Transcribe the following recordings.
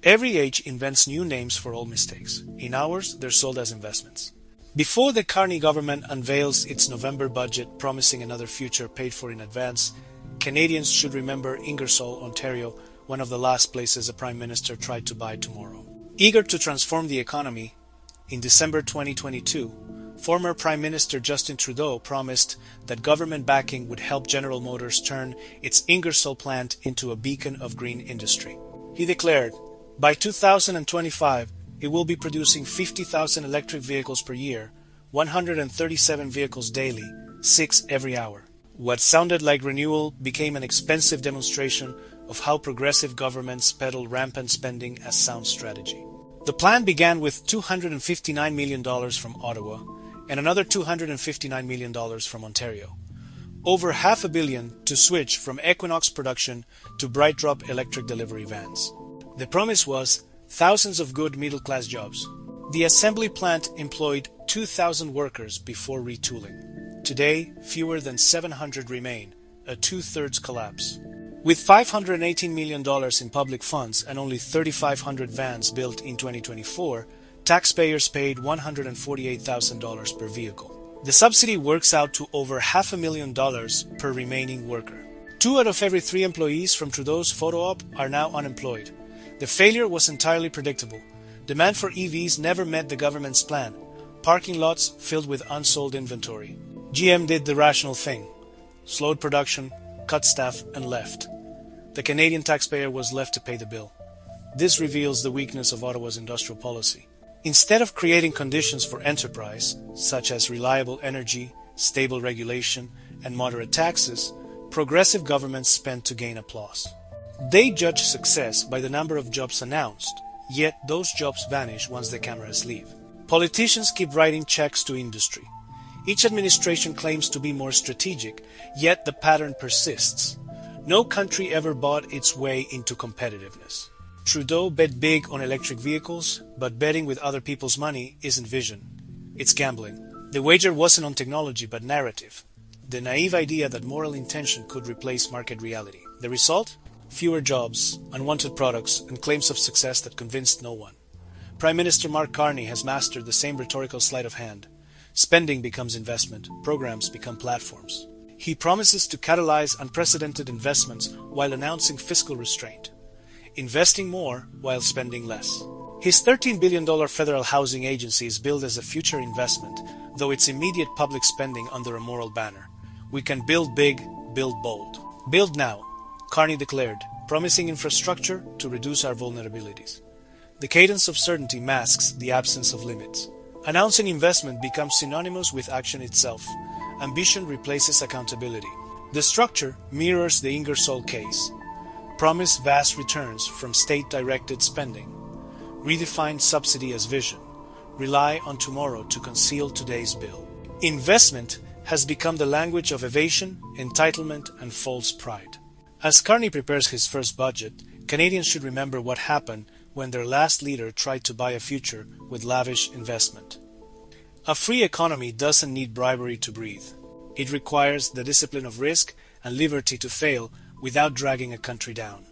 Every age invents new names for old mistakes. In ours, they're sold as investments. Before the Carney government unveils its November budget promising another future paid for in advance, Canadians should remember Ingersoll, Ontario, one of the last places a prime minister tried to buy tomorrow. Eager to transform the economy, in December 2022, former Prime Minister Justin Trudeau promised that government backing would help General Motors turn its Ingersoll plant into a beacon of green industry. He declared, by 2025, it will be producing 50,000 electric vehicles per year, 137 vehicles daily, 6 every hour. What sounded like renewal became an expensive demonstration of how progressive governments peddle rampant spending as sound strategy. The plan began with $259 million from Ottawa and another $259 million from Ontario. Over $500 million to switch from Equinox production to BrightDrop electric delivery vans. The promise was thousands of good middle-class jobs. The assembly plant employed 2,000 workers before retooling. Today, fewer than 700 remain, a two-thirds collapse. With $518 million in public funds and only 3,500 vans built in 2024, taxpayers paid $148,000 per vehicle. The subsidy works out to over $500,000 per remaining worker. 2 out of every 3 employees from Trudeau's photo op are now unemployed. The failure was entirely predictable. Demand for EVs never met the government's plan. Parking lots filled with unsold inventory. GM did the rational thing. Slowed production, cut staff, and left. The Canadian taxpayer was left to pay the bill. This reveals the weakness of Ottawa's industrial policy. Instead of creating conditions for enterprise, such as reliable energy, stable regulation, and moderate taxes, progressive governments spend to gain applause. They judge success by the number of jobs announced, yet those jobs vanish once the cameras leave. Politicians keep writing checks to industry. Each administration claims to be more strategic, yet the pattern persists. No country ever bought its way into competitiveness. Trudeau bet big on electric vehicles, but betting with other people's money isn't vision. It's gambling. The wager wasn't on technology, but narrative. The naive idea that moral intention could replace market reality. The result? Fewer jobs, unwanted products, and claims of success that convinced no one. Prime Minister Mark Carney has mastered the same rhetorical sleight of hand. Spending becomes investment, programs become platforms. He promises to catalyze unprecedented investments while announcing fiscal restraint. Investing more while spending less. His $13 billion federal housing agency is billed as a future investment, though it's immediate public spending under a moral banner. We can build big, build bold. Build now, Carney declared, promising infrastructure to reduce our vulnerabilities. The cadence of certainty masks the absence of limits. Announcing investment becomes synonymous with action itself. Ambition replaces accountability. The structure mirrors the Ingersoll case. Promise vast returns from state-directed spending. Redefine subsidy as vision. Rely on tomorrow to conceal today's bill. Investment has become the language of evasion, entitlement, and false pride. As Carney prepares his first budget, Canadians should remember what happened when their last leader tried to buy a future with lavish investment. A free economy doesn't need bribery to breathe. It requires the discipline of risk and liberty to fail without dragging a country down.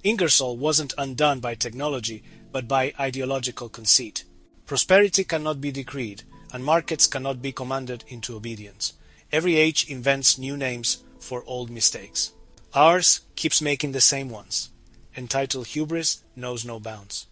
Ingersoll wasn't undone by technology, but by ideological conceit. Prosperity cannot be decreed, and markets cannot be commanded into obedience. Every age invents new names for old mistakes. Ours keeps making the same ones. Entitled hubris knows no bounds.